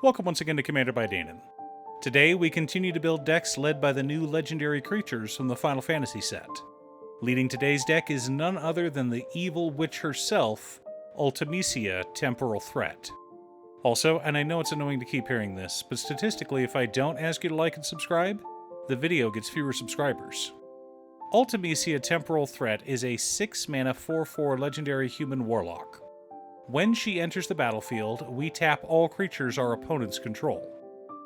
Welcome once again to Commander by Danon. Today we continue to build decks led by the new legendary creatures from the Final Fantasy set. Leading today's deck is none other than the evil witch herself, Ultimecia, Temporal Threat. Also, and I know it's annoying to keep hearing this, but statistically if I don't ask you to like and subscribe, the video gets fewer subscribers. Ultimecia Temporal Threat is a 6-mana 4/4 legendary human warlock. When she enters the battlefield, we tap all creatures our opponents control.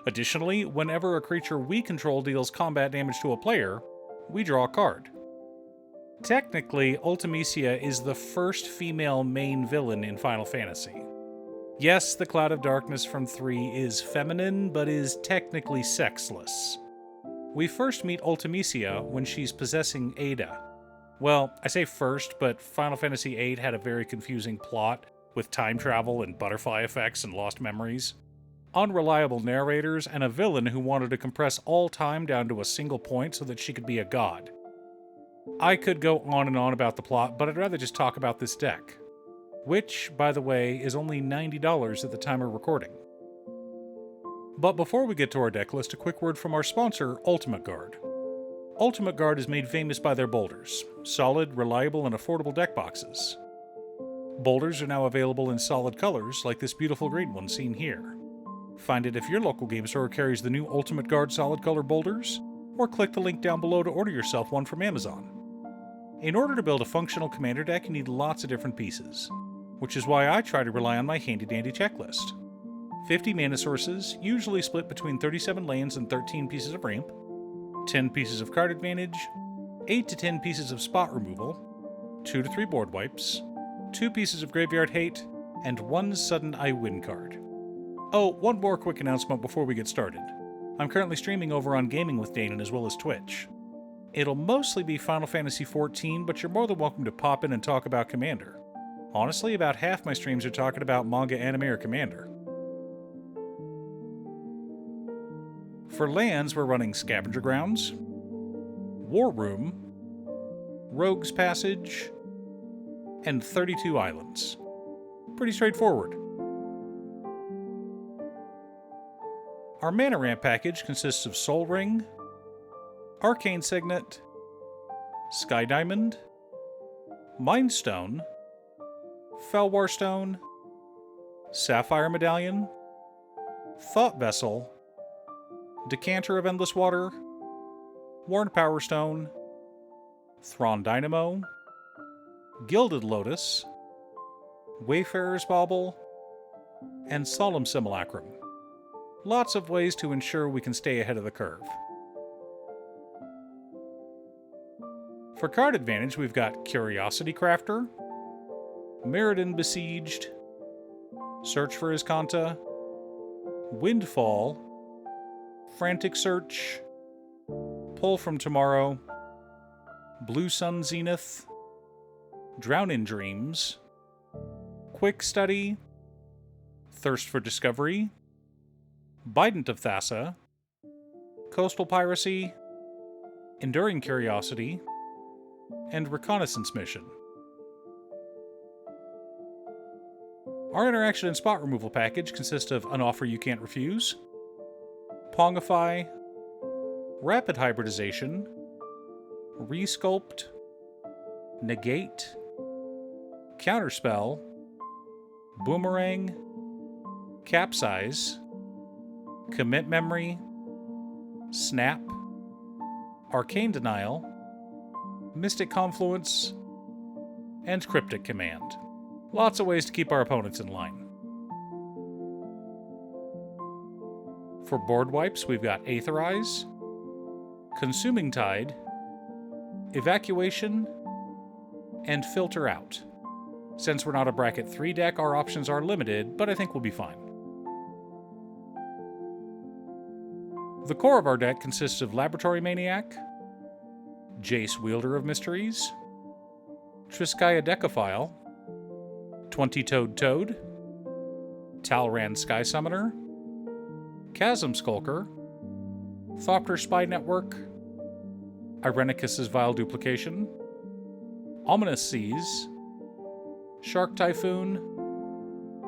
Additionally, whenever a creature we control deals combat damage to a player, we draw a card. Technically, Ultimecia is the first female main villain in Final Fantasy. Yes, the Cloud of Darkness from 3 is feminine, but is technically sexless. We first meet Ultimecia when she's possessing Ada. Well, I say first, but Final Fantasy VIII had a very confusing plot, with time travel and butterfly effects and lost memories, unreliable narrators, and a villain who wanted to compress all time down to a single point so that she could be a god. I could go on and on about the plot, but I'd rather just talk about this deck, which, by the way, is only $90 at the time of recording. But before we get to our deck list, a quick word from our sponsor, Ultimate Guard. Ultimate Guard is made famous by their boulders, solid, reliable, and affordable deck boxes. Boulders are now available in solid colors, like this beautiful green one seen here. Find it if your local game store carries the new Ultimate Guard solid color boulders, or click the link down below to order yourself one from Amazon. In order to build a functional commander deck, you need lots of different pieces, which is why I try to rely on my handy-dandy checklist. 50 mana sources, usually split between 37 lands and 13 pieces of ramp, 10 pieces of card advantage, 8 to 10 pieces of spot removal, 2 to 3 board wipes, 2 pieces of graveyard hate, and 1 sudden I win card. Oh, one more quick announcement before we get started. I'm currently streaming over on Gaming with Danon as well as Twitch. It'll mostly be Final Fantasy XIV, but you're more than welcome to pop in and talk about Commander. Honestly, about half my streams are talking about manga, anime, or Commander. For lands, we're running Scavenger Grounds, War Room, Rogue's Passage, and 32 islands. Pretty straightforward. Our mana ramp package consists of Soul Ring, Arcane Signet, Sky Diamond, Mind Stone, Felwar Stone, Sapphire Medallion, Thought Vessel, Decanter of Endless Water, Worn Power Stone, Thrawn Dynamo, Gilded Lotus, Wayfarer's Bauble, and Solemn Simulacrum. Lots of ways to ensure we can stay ahead of the curve. For card advantage, we've got Curiosity Crafter, Mirrodin Besieged, Search for Iskanta, Windfall, Frantic Search, Pull from Tomorrow, Blue Sun Zenith, Drown in Dreams, Quick Study, Thirst for Discovery, Bident of Thassa, Coastal Piracy, Enduring Curiosity, and Reconnaissance Mission. Our interaction and spot removal package consists of An Offer You Can't Refuse, Pongify, Rapid Hybridization, Resculpt, Negate, Counterspell, Boomerang, Capsize, Commit Memory, Snap, Arcane Denial, Mystic Confluence, and Cryptic Command. Lots of ways to keep our opponents in line. For board wipes, we've got Aetherize, Consuming Tide, Evacuation, and Filter Out. Since we're not a bracket 3 deck, our options are limited, but I think we'll be fine. The core of our deck consists of Laboratory Maniac, Jace Wielder of Mysteries, Triskaya Decaphile, 20-Toed Toad, Talran Sky Summoner, Chasm Skulker, Thopter Spy Network, Irenicus's Vile Duplication, Ominous Seas, Shark Typhoon,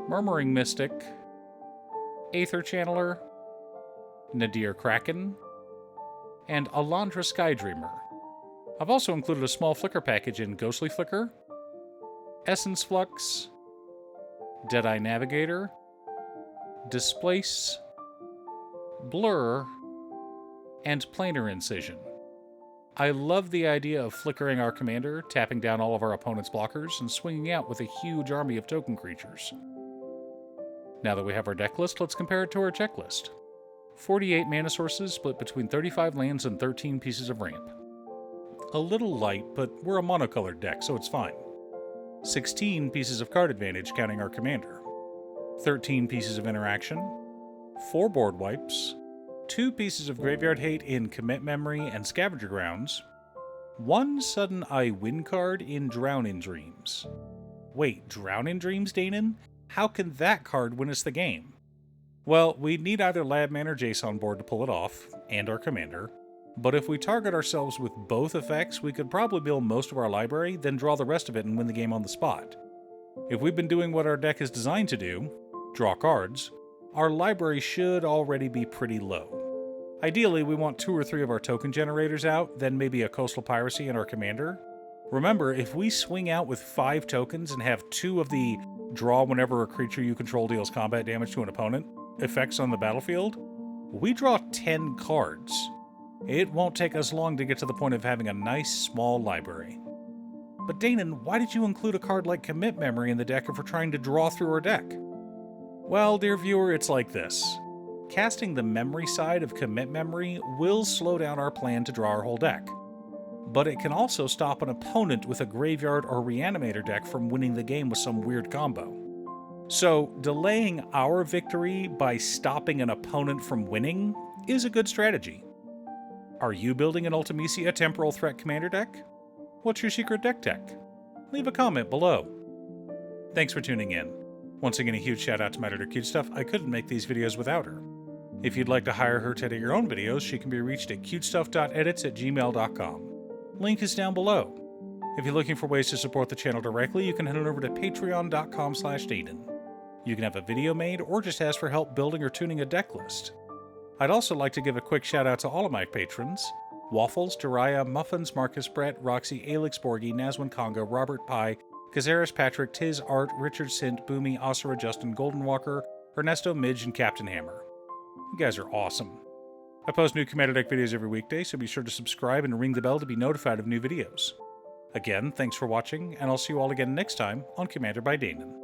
Murmuring Mystic, Aether Channeler, Nadir Kraken, and Alondra Skydreamer. I've also included a small flicker package in Ghostly Flicker, Essence Flux, Deadeye Navigator, Displace, Blur, and Planar Incision. I love the idea of flickering our commander, tapping down all of our opponent's blockers, and swinging out with a huge army of token creatures. Now that we have our deck list, let's compare it to our checklist. 48 mana sources split between 35 lands and 13 pieces of ramp. A little light, but we're a monocolored deck, so it's fine. 16 pieces of card advantage counting our commander. 13 pieces of interaction. 4 board wipes. 2 pieces of graveyard hate in Commit Memory and Scavenger Grounds. 1 Sudden Eye win card in Drown in Dreams. Wait, Drown in Dreams, Danon? How can that card win us the game? Well, we'd need either Labman or Jace on board to pull it off, and our commander. But if we target ourselves with both effects, we could probably build most of our library, then draw the rest of it and win the game on the spot. If we've been doing what our deck is designed to do, draw cards, our library should already be pretty low. Ideally, we want 2 or 3 of our token generators out, then maybe a Coastal Piracy and our commander. Remember, if we swing out with 5 tokens and have 2 of the draw whenever a creature you control deals combat damage to an opponent effects on the battlefield, we draw 10 cards. It won't take us long to get to the point of having a nice, small library. But Danon, why did you include a card like Commit Memory in the deck if we're trying to draw through our deck? Well, dear viewer, it's like this. Casting the memory side of Commit Memory will slow down our plan to draw our whole deck. But it can also stop an opponent with a Graveyard or Reanimator deck from winning the game with some weird combo. So, delaying our victory by stopping an opponent from winning is a good strategy. Are you building an Ultimecia Temporal Threat Commander deck? What's your secret deck tech? Leave a comment below. Thanks for tuning in. Once again, a huge shout out to my editor cutestuff. I couldn't make these videos without her. If you'd like to hire her to edit your own videos, she can be reached at cutestuff.edits@gmail.com. Link is down below. If you're looking for ways to support the channel directly, you can head on over to patreon.com/Danon. You can have a video made or just ask for help building or tuning a deck list. I'd also like to give a quick shout out to all of my patrons: Waffles, Jiraiya, Muffins, Marcus, Brett, Roxy, Alex, Borgie, Nazwin, Congo, Robert Pye, Kazaris, Patrick, Tiz, Art, Richard, Sint, Boomy, Asura, Justin, Golden Walker, Ernesto, Midge, and Captain Hammer. You guys are awesome. I post new Commander Deck videos every weekday, so be sure to subscribe and ring the bell to be notified of new videos. Again, thanks for watching, and I'll see you all again next time on Commander by Danon.